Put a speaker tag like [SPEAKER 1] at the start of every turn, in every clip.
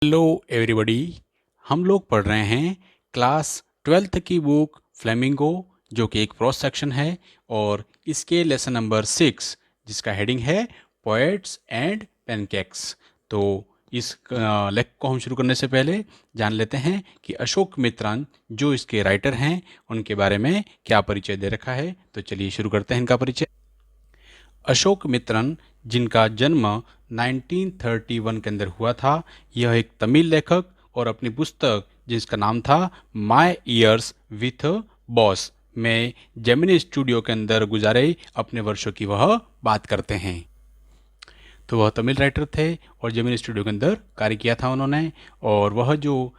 [SPEAKER 1] Hello everybody. हम लोग पढ़ रहे हैं क्लास 12th की बुक फ्लेमिंगो, जो कि एक प्रोस सेक्शन है, और इसके लेसन नंबर 6 जिसका हेडिंग है पोएट्स एंड पैनकेक्स। तो इस लेख को हम शुरू करने से पहले जान लेते हैं कि अशोक मित्रान जो इसके राइटर हैं उनके बारे में क्या परिचय दे रखा है। तो चलिए शुरू करते हैं इनका परिचय। अशोक मित्रन, जिनका जन्म 1931 के अंदर हुआ था, यह एक तमिल लेखक और अपनी पुस्तक जिसका नाम था माय ईयर्स विथ बॉस में जेमिनी स्टूडियो के अंदर गुजारे अपने वर्षों की वह बात करते हैं। तो वह तमिल राइटर थे और जेमिनी स्टूडियो के अंदर कार्य किया था उन्होंने। और वह जो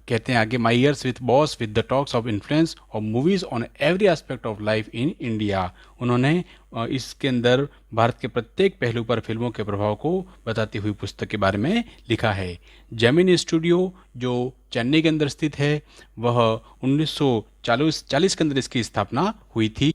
[SPEAKER 1] कहते हैं आगे, my years with boss with the talks of influence of movies on every aspect of life in India. उन्होंने इसके अंदर भारत के प्रत्येक पहलू पर फिल्मों के प्रभाव को बताती हुई पुस्तक के बारे में लिखा है। जेमिनी स्टूडियो जो चेन्नई के अंदर स्थित है, वह 1940 के अंदर इसकी स्थापना हुई थी।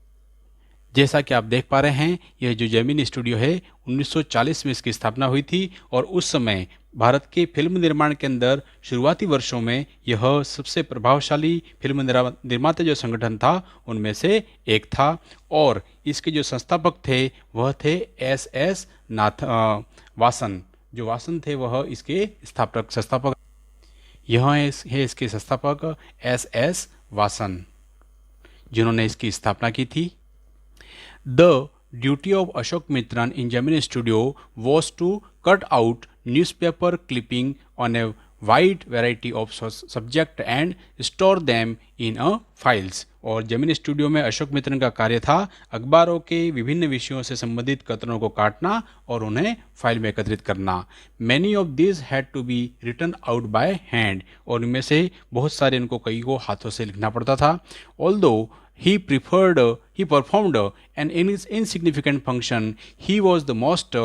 [SPEAKER 1] जैसा कि आप देख पा रहे हैं, यह जो जेमिनी स्टूडियो है 1940 में इसकी स्थापना हुई थी, और उस समय भारत के फिल्म निर्माण के अंदर शुरुआती वर्षों में यह सबसे प्रभावशाली फिल्म निर्माता जो संगठन था उनमें से एक था। और इसके जो संस्थापक थे वह थे एस वासन। जो वासन थे वह इसके संस्थापक। यह है इसके संस्थापक एस वासन, जिन्होंने इसकी स्थापना की थी। The duty of Ashok Mitran in Gemini Studio was to cut out newspaper clipping on a wide variety of subject and store them in a files। और जेमिनी स्टूडियो में अशोक मित्रन का कार्य था अखबारों के विभिन्न विषयों से संबंधित कथनों को काटना और उन्हें फाइल में एकत्रित करना। Many of these had to be written out by hand, और इनमें से बहुत सारे इनको कई को हाथों से लिखना पड़ता था। Although he performed an insignificant function, he was the most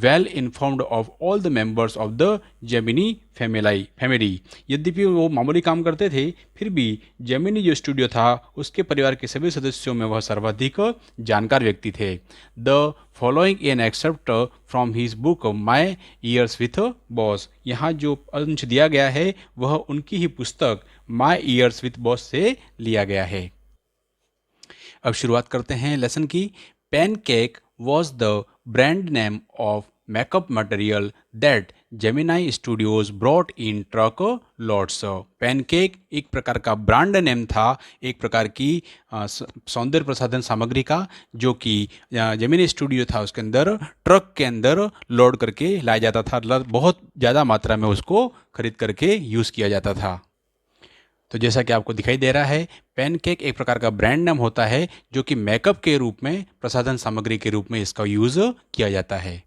[SPEAKER 1] well informed of all the members of the Gemini family। यद्यपि वो मामूली काम करते थे, फिर भी जेमिनी जो स्टूडियो था उसके परिवार के सभी सदस्यों में वह सर्वाधिक जानकार व्यक्ति थे। The following an excerpt from his book my years with boss. यहाँ जो अंश दिया गया है वह उनकी ही पुस्तक माई ईयर्स विथ बॉस से लिया गया है। अब शुरुआत करते हैं लेसन की। Pancake was the brand name of makeup material that Gemini studios brought in truck lots. Pancake एक प्रकार का ब्रांड नेम था, एक प्रकार की सौंदर्य प्रसाधन सामग्री का, जो कि जेमिनी स्टूडियो था उसके अंदर ट्रक के अंदर लोड करके लाया जाता था। बहुत ज़्यादा मात्रा में उसको खरीद करके यूज़ किया जाता था। तो जैसा कि आपको दिखाई दे रहा है, पैनकेक एक प्रकार का ब्रांड नेम होता है जो कि मेकअप के रूप में, प्रसाधन सामग्री के रूप में इसका यूज़ किया जाता है।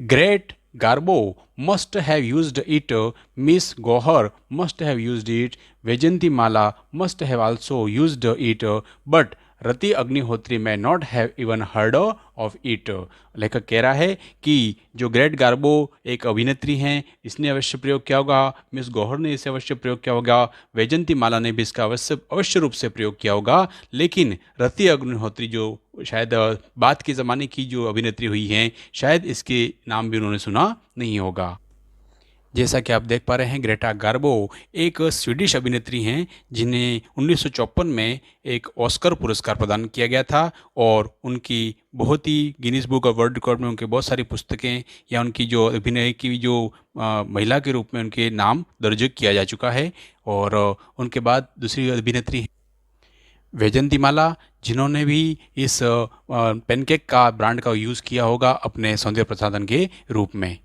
[SPEAKER 1] Greta Garbo must have used it, Miss Gohar must have used it, Vyjayanthimala must have also used it, but Rati Agnihotri may not have even heard of it. लेखक कह रहा है कि जो ग्रेट गार्बो एक अभिनेत्री हैं, इसने अवश्य प्रयोग किया होगा, मिस गौहर ने इसे अवश्य प्रयोग किया होगा, वैजंती माला ने भी इसका अवश्य रूप से प्रयोग किया होगा, लेकिन रति अग्निहोत्री जो शायद बाद के ज़माने की जो अभिनेत्री हुई हैं, शायद इसके नाम भी उन्होंने सुना नहीं होगा। जैसा कि आप देख पा रहे हैं, ग्रेटा गार्बो एक स्वीडिश अभिनेत्री हैं जिन्हें 1954 में एक ऑस्कर पुरस्कार प्रदान किया गया था, और उनकी बहुत ही Guinness book of world record में उनके बहुत सारी पुस्तकें या उनकी जो अभिनय की जो महिला के रूप में उनके नाम दर्ज किया जा चुका है। और उनके बाद दूसरी अभिनेत्री वैजंती माला, जिन्होंने भी इस पैनकेक का ब्रांड का यूज़ किया होगा अपने सौंदर्य प्रसाधन के रूप में।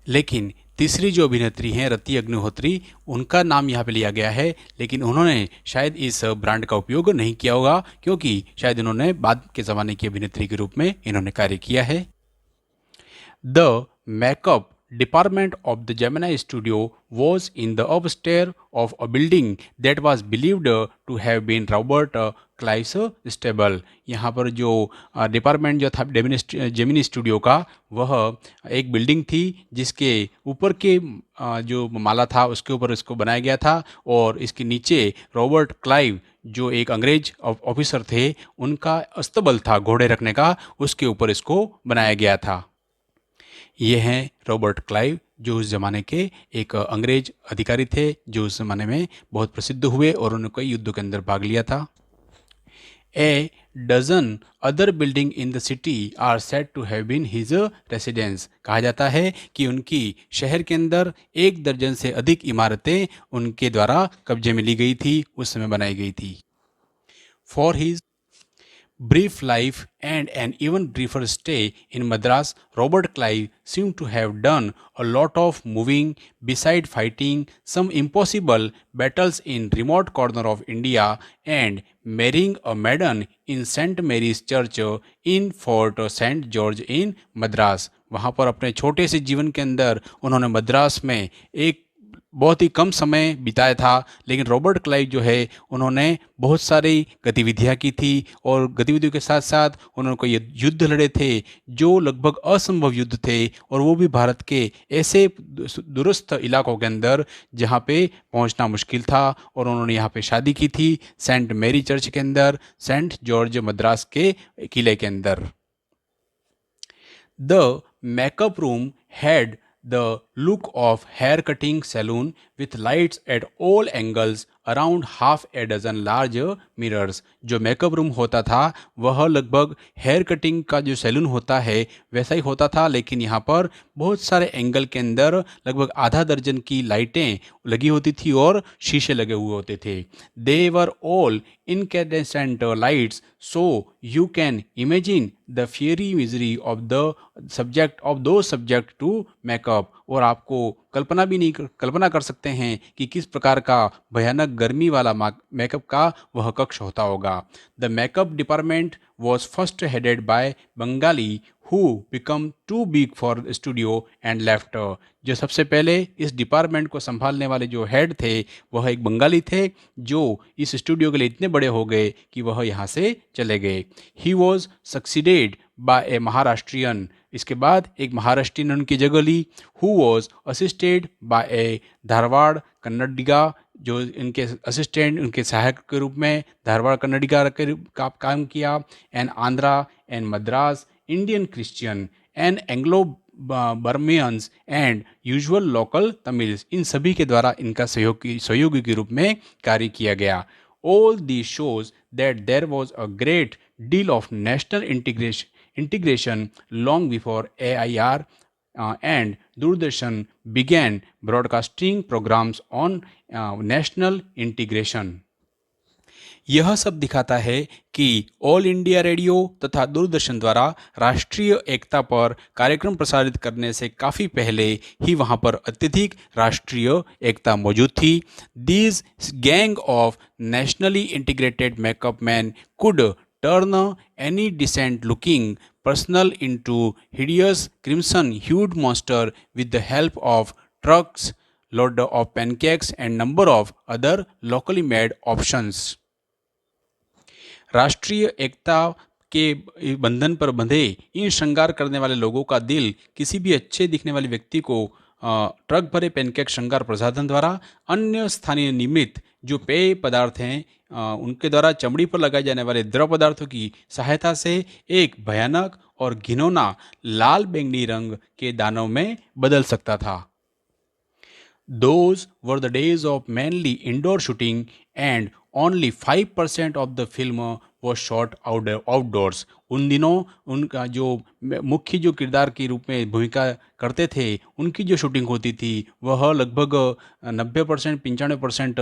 [SPEAKER 1] लेकिन तीसरी जो अभिनेत्री हैं रति अग्निहोत्री, उनका नाम यहाँ पे लिया गया है, लेकिन उन्होंने शायद इस ब्रांड का उपयोग नहीं किया होगा, क्योंकि शायद इन्होंने बाद के ज़माने की अभिनेत्री के रूप में इन्होंने कार्य किया है। The makeup department of the Gemini studio was in the upstairs of a building that was believed to have been Robert Clive's stable। यहाँ पर जो डिपार्टमेंट जो था जेमिनी स्टूडियो का, वह एक बिल्डिंग थी जिसके ऊपर के जो माला था उसके ऊपर इसको बनाया गया था, और इसके नीचे रॉबर्ट क्लाइव जो एक अंग्रेज ऑफिसर थे उनका अस्तबल था घोड़े रखने का, उसके ऊपर इसको बनाया गया था। ये हैं रॉबर्ट क्लाइव जो उस ज़माने के एक अंग्रेज अधिकारी थे, जो उस ज़माने में बहुत प्रसिद्ध हुए और उन्होंने कई युद्धों के अंदर भाग लिया था। A dozen other building in the city are said to have been his residence। कहा जाता है कि उनकी शहर के अंदर 1 दर्जन से अधिक इमारतें उनके द्वारा कब्जे में ली गई थी, उस समय बनाई गई थी। For his brief life and an even briefer stay in Madras, Robert Clive seemed to have done a lot of moving beside fighting some impossible battles in remote corner of India and marrying a maiden in St. Mary's Church in Fort St. George in Madras। वहाँ पर अपने छोटे से जीवन के अंदर उन्होंने मद्रास में एक बहुत ही कम समय बिताया था, लेकिन रॉबर्ट क्लाइव जो है उन्होंने बहुत सारी गतिविधियां की थी और गतिविधियों के साथ साथ उन्होंने कोई युद्ध लड़े थे जो लगभग असंभव युद्ध थे, और वो भी भारत के ऐसे दूरस्थ इलाकों के अंदर जहाँ पे पहुँचना मुश्किल था। और उन्होंने यहाँ पे शादी की थी सेंट मैरी चर्च के अंदर, सेंट जॉर्ज मद्रास के किले के अंदर। The makeup room had the look of hair cutting saloon with lights at all angles around half a dozen large mirrors। जो मेकअप रूम होता था वह लगभग हेयर कटिंग का जो सैलून होता है वैसा ही होता था, लेकिन यहाँ पर बहुत सारे एंगल के अंदर लगभग आधा दर्जन की लाइटें लगी होती थी और शीशे लगे हुए होते थे। They were all incandescent lights, so you can imagine the fiery misery of those subject to makeup। और आपको कल्पना कर सकते हैं कि किस प्रकार का भयानक गर्मी वाला मेकअप का वह कक्ष होता होगा। The makeup department was first headed by Bengali who become too big for studio and left। जो सबसे पहले इस डिपार्टमेंट को संभालने वाले जो हेड थे वह एक बंगाली थे जो इस स्टूडियो के लिए इतने बड़े हो गए कि वह यहाँ से चले गए। ही वॉज सक्सीडेड बाय ए महाराष्ट्रियन। इसके बाद एक महाराष्ट्रियन ने उनकी जगह ली। हु वॉज असिस्टेड बाय ए धारवाड़ कन्नडिगा, जो इनके असिस्टेंट उनके सहायक के रूप में धारवाड़ कन्नडिगा के का काम किया। An Andhra and Madras Indian Christian and Anglo Burmans and usual local Tamils, इन सभी के द्वारा इनका सहयोगी के रूप में कार्य किया गया। All the shows that there was a great deal of national integration long before AIR and Doordarshan began broadcasting programs on national integration। यह सब दिखाता है कि ऑल इंडिया रेडियो तथा दूरदर्शन द्वारा राष्ट्रीय एकता पर कार्यक्रम प्रसारित करने से काफ़ी पहले ही वहाँ पर अत्यधिक राष्ट्रीय एकता मौजूद थी। These gang of nationally integrated makeup man could turn any decent looking person into hideous crimson hued monster with the help of trucks load of pancakes and number of other locally made options। राष्ट्रीय एकता के बंधन पर बंधे इन श्रृंगार करने वाले लोगों का दिल किसी भी अच्छे दिखने वाले व्यक्ति को ट्रक भरे पैनकेक श्रृंगार प्रसाधन द्वारा अन्य स्थानीय निर्मित जो पेय पदार्थ हैं उनके द्वारा चमड़ी पर लगाए जाने वाले द्रव पदार्थों की सहायता से एक भयानक और घिनौना लाल बैंगनी रंग के दानव में बदल सकता था। Those were the days of mainly indoor shooting and only 5% of the film was shot outdoors। उन दिनों उनका जो मुख्य जो किरदार के रूप में भूमिका करते थे उनकी जो शूटिंग होती थी वह लगभग 90% 95%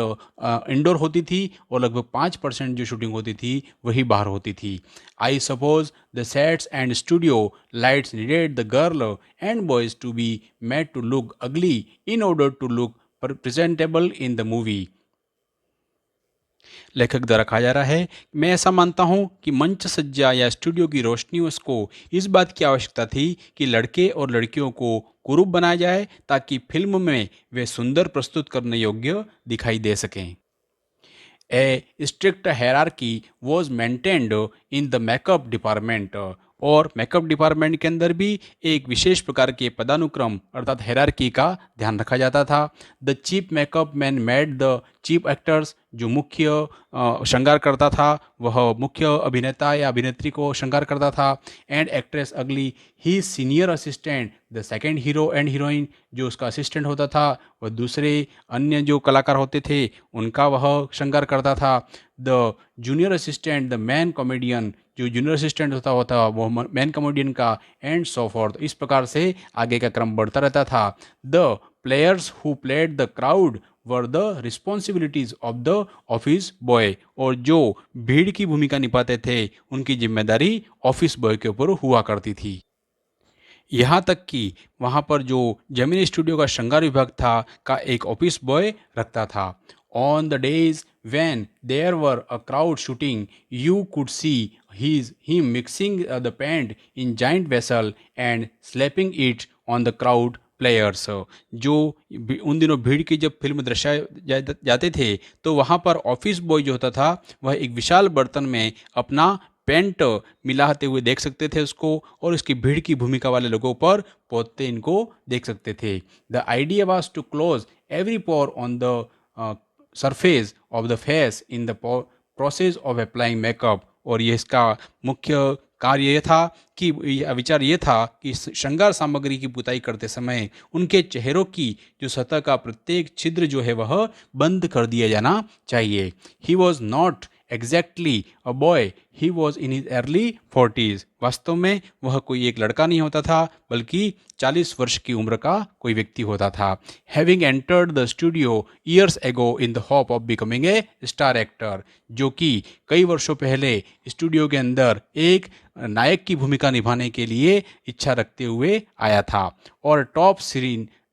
[SPEAKER 1] इंडोर होती थी और लगभग 5% जो शूटिंग होती थी वही बाहर होती थी। I suppose the sets and studio lights needed the girl and boys to be made to look ugly in order to look presentable in the movie. लेखक द्वारा कहा जा रहा है, मैं ऐसा मानता हूं कि मंच सज्जा या स्टूडियो की रोशनियों को इस बात की आवश्यकता थी कि लड़के और लड़कियों को कुरूप बनाया जाए ताकि फिल्म में वे सुंदर प्रस्तुत करने योग्य दिखाई दे सकें। ए strict hierarchy was maintained in the makeup department. और मेकअप डिपार्टमेंट के अंदर भी एक विशेष प्रकार के पदानुक्रम अर्थात हायरार्की का ध्यान रखा जाता था। The chief makeup man made the chief actors, जो मुख्य श्रृंगार करता था वह मुख्य अभिनेता या अभिनेत्री को श्रृंगार करता था। एंड एक्ट्रेस अगली ही senior assistant the second hero and heroine, जो उसका असिस्टेंट होता था वह दूसरे अन्य जो कलाकार होते थे उनका वह श्रृंगार करता था। The junior assistant the man comedian, जो जूनियर असिस्टेंट होता वो मैन कॉमेडियन का, एंड सो फोर्थ। इस प्रकार से आगे का क्रम बढ़ता रहता था। The players who played the crowd were the responsibilities of the office boy, और जो भीड़ की भूमिका निभाते थे उनकी जिम्मेदारी ऑफिस बॉय के ऊपर हुआ करती थी। यहाँ तक कि वहाँ पर जो जेमिनी स्टूडियो का श्रृंगार विभाग था का एक ऑफिस बॉय रखता था। On the days when there were a crowd shooting, you could see him mixing the paint in giant vessel and slapping it on the crowd players। जो उन दिनों भीड़ की जब फिल्म दर्शाए जाते थे तो वहाँ पर ऑफिस बॉय जो होता था वह एक विशाल बर्तन में अपना पेंट मिलाते हुए देख सकते थे उसको, और उसकी भीड़ की भूमिका वाले लोगों पर पोतते इनको देख सकते थे। The idea was to close every pore on the surface of the face in the process of applying makeup, और ये इसका मुख्य कार्य ये था कि विचार ये था कि श्रृंगार सामग्री की पुताई करते समय उनके चेहरों की जो सतह का प्रत्येक छिद्र जो है वह बंद कर दिया जाना चाहिए। He was not exactly a boy, he was in his early 40s। वास्तव में वह कोई एक लड़का नहीं होता था बल्कि 40 वर्ष की उम्र का कोई व्यक्ति होता था। Having entered the studio years ago in the hope of becoming a star actor, जो कि कई वर्षों पहले स्टूडियो के अंदर एक नायक की भूमिका निभाने के लिए इच्छा रखते हुए आया था, और टॉप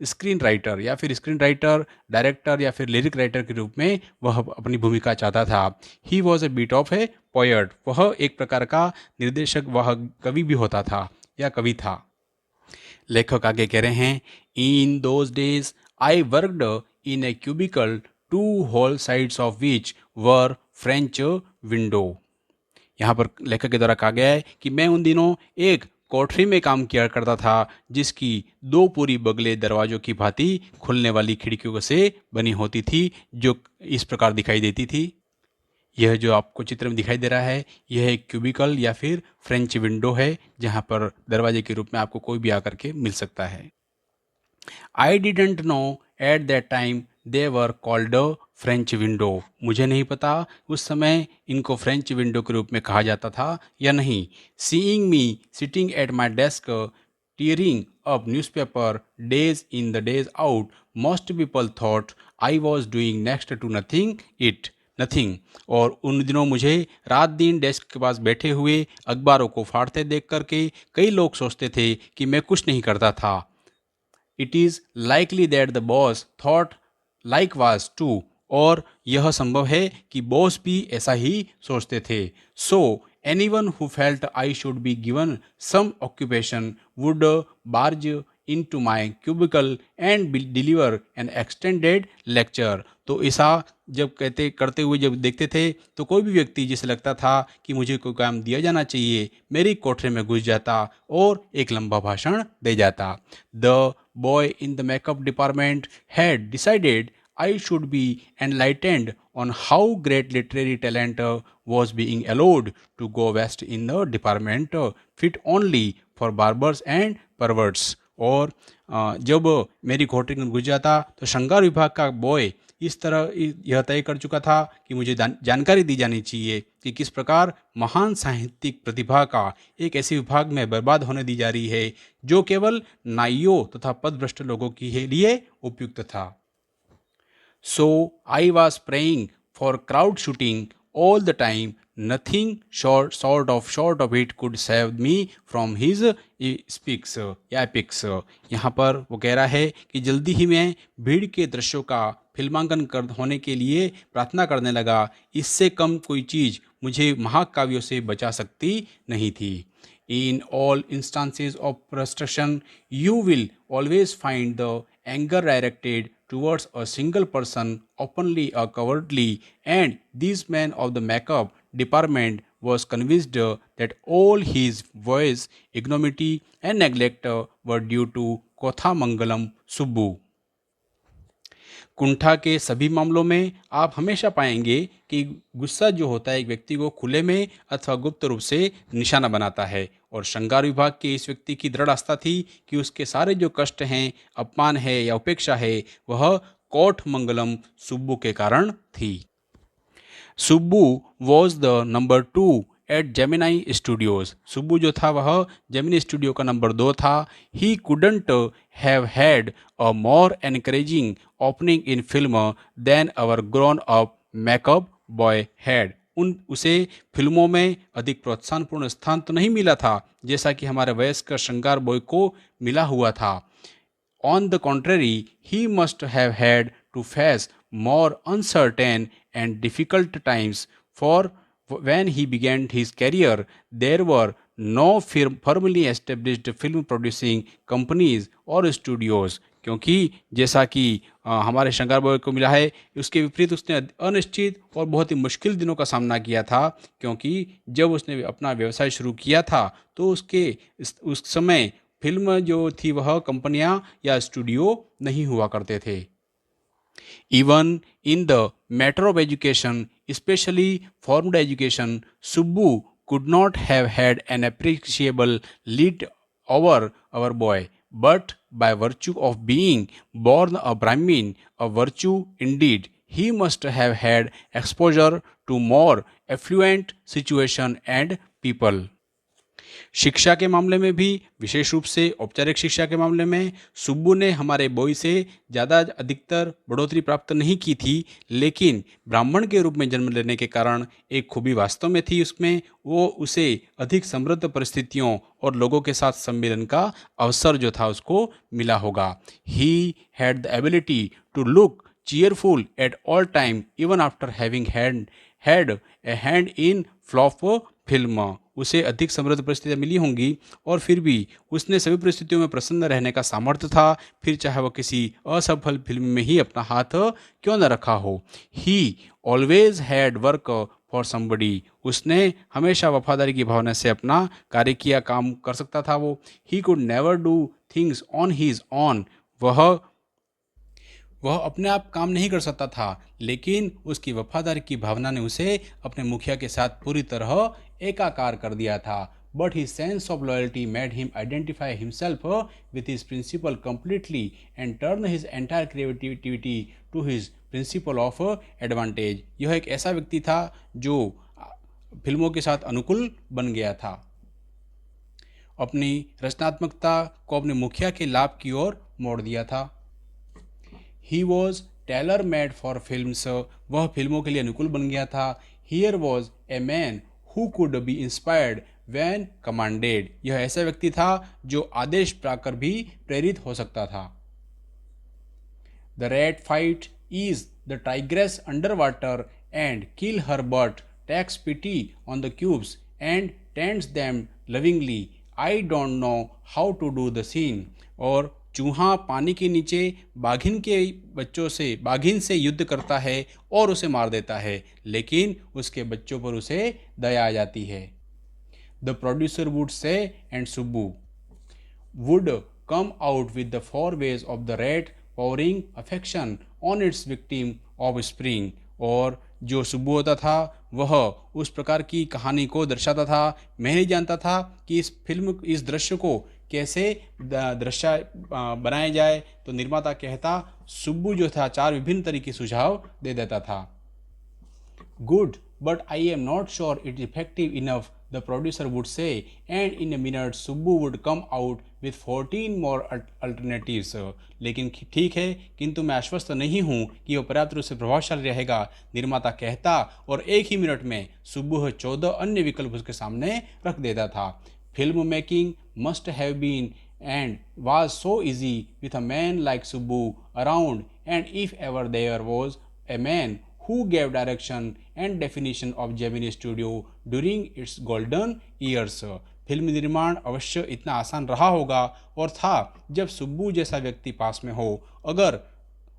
[SPEAKER 1] स्क्रीन राइटर या फिर स्क्रीन राइटर, डायरेक्टर या फिर लिरिक राइटर के रूप में वह अपनी भूमिका चाहता था। He was a bit of a poet, वह एक प्रकार का निर्देशक, वह कवि भी होता था या कवि था। लेखक आगे कह रहे हैं, in those days I worked in a cubicle two whole sides of which were French window. यहाँ पर लेखक के द्वारा कहा गया है कि मैं उन दिनों एक कोठरी में काम किया करता था जिसकी 2 पूरी बगले दरवाजों की भांति खुलने वाली खिड़कियों से बनी होती थी, जो इस प्रकार दिखाई देती थी। यह जो आपको चित्र में दिखाई दे रहा है यह एक क्यूबिकल या फिर फ्रेंच विंडो है, जहाँ पर दरवाजे के रूप में आपको कोई भी आकर के मिल सकता है। I didn't know at that time they were called French window, मुझे नहीं पता उस समय इनको फ्रेंच विंडो के रूप में कहा जाता था या नहीं। Seeing me sitting at my desk tearing up newspaper days in the days out, most people thought I was doing next to nothing. और उन दिनों मुझे रात दिन डेस्क के पास बैठे हुए अखबारों को फाड़ते देख करके कई लोग सोचते थे कि मैं कुछ नहीं करता था। It is likely that the boss thought likewise too, और यह संभव है कि बॉस भी ऐसा ही सोचते थे। So anyone who felt I should be given some occupation would barge into my cubicle and deliver an extended lecture। तो ऐसा जब करते हुए जब देखते थे तो कोई भी व्यक्ति जिसे लगता था कि मुझे कोई काम दिया जाना चाहिए, मेरी कोठरी में घुस जाता और एक लंबा भाषण दे जाता। The boy in the makeup department had decided I should be enlightened on how great literary talent was being allowed to go west in the department fit only for barbers and perverts। और जब मेरी कोठरी में घुस जाता तो श्रृंगार विभाग का बॉय इस तरह यह तय कर चुका था कि मुझे जानकारी दी जानी चाहिए कि किस प्रकार महान साहित्यिक प्रतिभा का एक ऐसे विभाग में बर्बाद होने दी जा रही है जो केवल नाइयों तथा पदभ्रष्ट लोगों के लिए उपयुक्त था। So I was praying for crowd shooting all the time. Nothing short of it could save me from his speaks या epics। यहाँ पर वो कह रहा है कि जल्दी ही मैं भीड़ के दृश्यों का फिल्मांकन होने के लिए प्रार्थना करने लगा। इससे कम कोई चीज़ मुझे महाकाव्यों से बचा सकती नहीं थी। In all instances of frustration, you will always find the anger directed towards a single person, openly or covertly, and these men of the makeup department was convinced that all his voice, ignominy and neglect were due to कोथामंगलम Subbu. कुंठा के सभी मामलों में आप हमेशा पाएंगे कि गुस्सा जो होता है एक व्यक्ति को खुले में अथवा गुप्त रूप से निशाना बनाता है, और श्रृंगार विभाग के इस व्यक्ति की दृढ़ आस्था थी कि उसके सारे जो कष्ट हैं, अपमान है या उपेक्षा है, वह कोठमंगलम सुब्बू के कारण थी। Subbu was the number 2 at Gemini Studios. Subbu जो था वह जेमिनी स्टूडियो का नंबर 2 था। He couldn't have had a more encouraging opening in film than our grown up makeup boy had. उसे फिल्मों में अधिक प्रोत्साहनपूर्ण स्थान तो नहीं मिला था जैसा कि हमारे वयस्क श्रृंगार बॉय को मिला हुआ था। On the contrary, he must have had to face more uncertain and difficult times, for when he began his career, there were no firmly established film producing companies or studios. क्योंकि जैसा कि हमारे श्रृंगार boy को मिला है, उसके विपरीत उसने अनिश्चित और बहुत ही मुश्किल दिनों का सामना किया था, क्योंकि जब उसने अपना व्यवसाय शुरू किया था तो उस समय फिल्म जो थी वह कंपनियां या स्टूडियो नहीं हुआ करते थे। Even in the matter of education, specially formed education, Subbu could not have had an appreciable lead over our boy, but by virtue of being born a Brahmin, a virtue indeed, he must have had exposure to more affluent situation and people. शिक्षा के मामले में भी, विशेष रूप से औपचारिक शिक्षा के मामले में, सुब्बू ने हमारे बॉय से ज़्यादा अधिकतर बढ़ोतरी प्राप्त नहीं की थी, लेकिन ब्राह्मण के रूप में जन्म लेने के कारण एक खूबी वास्तव में थी उसमें, वो उसे अधिक समृद्ध परिस्थितियों और लोगों के साथ सम्मेलन का अवसर जो था उसको मिला होगा। He had the ability to look cheerful at all time even after having had a hand in flop film. उसे अधिक समृद्ध परिस्थितियाँ मिली होंगी और फिर भी उसने सभी परिस्थितियों में प्रसन्न रहने का सामर्थ्य था, फिर चाहे वह किसी असफल फिल्म में ही अपना हाथ क्यों न रखा हो। ही always had work for somebody, उसने हमेशा वफादारी की भावना से अपना कार्य किया, काम कर सकता था वो। He could never do things on his own, वह अपने आप काम नहीं कर सकता था, लेकिन उसकी वफादारी की भावना ने उसे अपने मुखिया के साथ पूरी तरह एकाकार कर दिया था। But his sense of loyalty made him identify himself with his principal completely and turn his entire creativity to his principal of advantage. यह एक ऐसा व्यक्ति था जो फिल्मों के साथ अनुकूल बन गया था, अपनी रचनात्मकता को अपने मुखिया के लाभ की ओर मोड़ दिया था। He was tailor made for films, वह फिल्मों के लिए अनुकूल बन गया था। Here was a man who could be inspired when commanded, यह ऐसा व्यक्ति था जो आदेश पाकर भी प्रेरित हो सकता था। The rat fight is the tigress underwater and kill her but takes pity on the cubes and tends them lovingly. I don't know how to do the scene, और चूहा पानी के नीचे बाघिन से युद्ध करता है और उसे मार देता है, लेकिन उसके बच्चों पर उसे दया आ जाती है। The producer would say and Subbu would come out with the 4 ways of the rat pouring affection on its victim of spring, और जो सुब्बू होता था वह उस प्रकार की कहानी को दर्शाता था। मैं नहीं जानता था कि इस दृश्य को कैसे दृश्य बनाया जाए, तो निर्माता कहता, सुब्बू जो था 4 विभिन्न तरीके सुझाव दे देता था। Good but I am not sure it effective enough, the producer would say, and in a minute Subbu would come out with 14 more alternatives. लेकिन ठीक है, किंतु मैं आश्वस्त नहीं हूँ कि वह पर्याप्त रूप से प्रभावशाली रहेगा, निर्माता कहता, और एक ही मिनट में सुब्बू 14 अन्य विकल्प उसके सामने रख देता था। Film making must have been and was so easy with a man like Subbu around, and if ever there was a man who gave direction and definition of Gemini Studio during its golden years, film निर्माण अवश्य इतना आसान रहा होगा और था जब सुब्बू जैसा व्यक्ति पास में हो,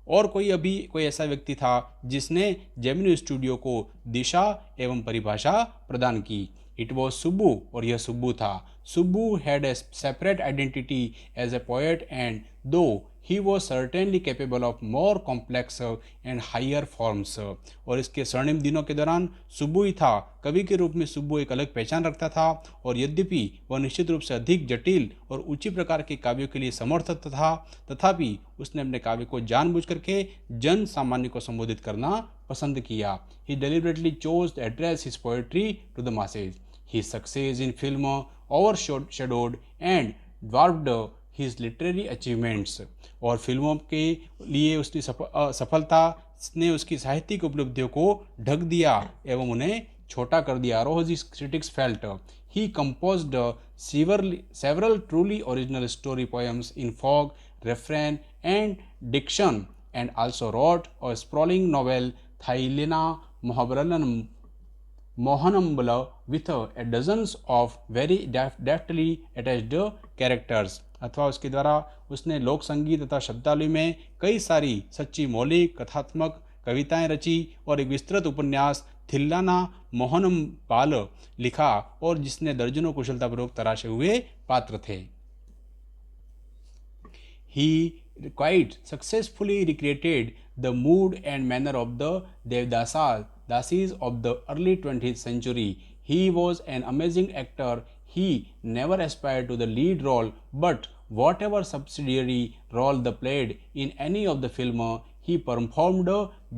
[SPEAKER 1] और कोई ऐसा व्यक्ति था जिसने जेमिनी स्टूडियो को दिशा एवं परिभाषा प्रदान की। इट वॉज सुब्बू, और यह सुब्बू था। Subbu had a separate identity as a poet and though he was certainly capable of more complex and higher forms. और इसके स्वर्णिम दिनों के दौरान सुब्बू ही था। कवि के रूप में सुब्बू एक अलग पहचान रखता था, और यद्यपि वह निश्चित रूप से अधिक जटिल और ऊंची प्रकार के काव्यों के लिए समर्थ था, तथापि उसने अपने काव्य को जानबूझ करके जन सामान्य को संबोधित करना पसंद किया। He deliberately chose to address his poetry to the masses. His success in film overshadowed and dwarfed his literary achievements। और फिल्मों के लिए उसकी सफलता ने उसकी साहित्यिक उपलब्धियों को ढक दिया एवं उन्हें छोटा कर दिया। Roh's critics felt he composed several truly original story poems in fog, refrain and diction, and also wrote a sprawling novel Thailena Mohanambala with a dozens of very deftly attached characters। अथवा उसके द्वारा उसने लोक संगीत तथा शब्दावली में कई सारी सच्ची मौलिक कथात्मक कविताएं रची और एक विस्तृत उपन्यास थिल्लाना मोहनमबाल लिखा, और जिसने दर्जनों कुशलतापूर्वक तराशे हुए पात्र थे। He quite successfully recreated the mood and manner of the Dasis of the early 20th century. He was an amazing actor. He never aspired to the lead role, but whatever subsidiary role they played in any of the film, he performed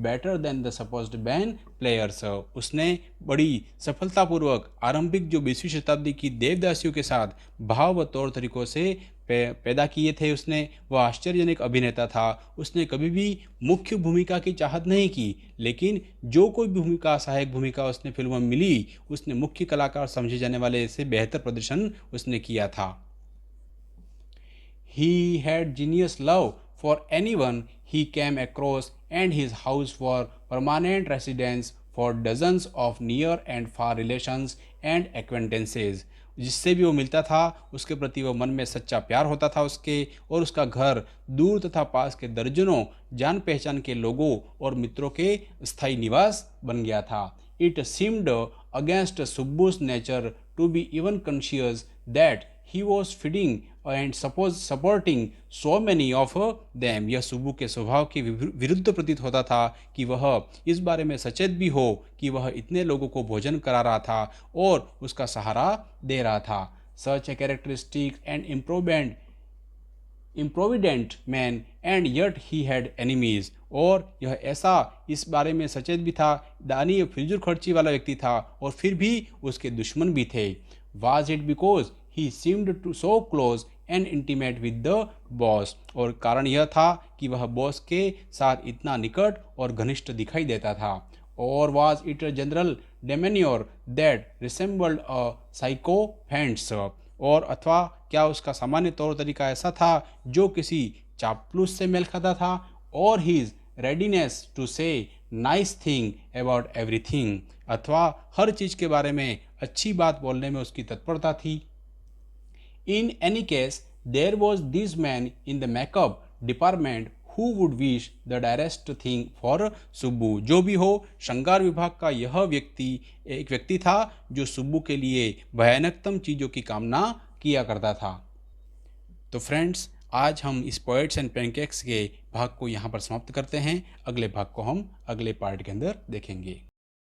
[SPEAKER 1] better than the supposed band players। उसने बड़ी सफलतापूर्वक आरंभिक जो 20वीं शताब्दी की देवदासियों के साथ भाव व तौर तरीकों से पैदा किए थे। उसने वह आश्चर्यजनक अभिनेता था। उसने कभी भी मुख्य भूमिका की चाहत नहीं की, लेकिन जो कोई भूमिका सहायक भूमिका उसने फिल्म में मिली, उसने मुख्य कलाकार समझे जाने वाले से बेहतर प्रदर्शन उसने किया था। He had genius love for anyone he came across, and his house was permanent residence for dozens of near and far relations and acquaintances। जिससे भी वो मिलता था उसके प्रति वो मन में सच्चा प्यार होता था उसके, और उसका घर दूर तथा पास के दर्जनों जान पहचान के लोगों और मित्रों के स्थायी निवास बन गया था। It seemed against Subbu's nature to be even conscious that he was feeding and supporting so many of them। यह सुब्बू के स्वभाव के विरुद्ध प्रतीत होता था कि वह इस बारे में सचेत भी हो कि वह इतने लोगों को भोजन करा रहा था और उसका सहारा दे रहा था। Such a characteristic and improvident man, and yet he had enemies। और यह ऐसा इस बारे में सचेत भी था, दानी फिजूल खर्ची वाला व्यक्ति था, और फिर भी उसके दुश्मन भी थे। Was it because he seemed to so close and intimate with the boss? और कारण यह था कि वह बॉस के साथ इतना निकट और घनिष्ठ दिखाई देता था। और was it a general demeanor that resembled a sycophant's? और अथवा क्या उसका सामान्य तौर तरीका ऐसा था जो किसी चापलूस से मेल खाता था? और his readiness to say nice thing about everything, अथवा हर चीज के बारे में अच्छी बात बोलने में उसकी तत्परता थी। In any case, there was this man in the makeup department who would wish the direst thing for Subbu. जो भी हो, श्रृंगार विभाग का यह एक व्यक्ति था जो सुब्बू के लिए भयानकतम चीज़ों की कामना किया करता था। तो फ्रेंड्स, आज हम इस पोएट्स एंड पैनकेक्स के भाग को यहाँ पर समाप्त करते हैं। अगले भाग को हम अगले पार्ट के अंदर देखेंगे।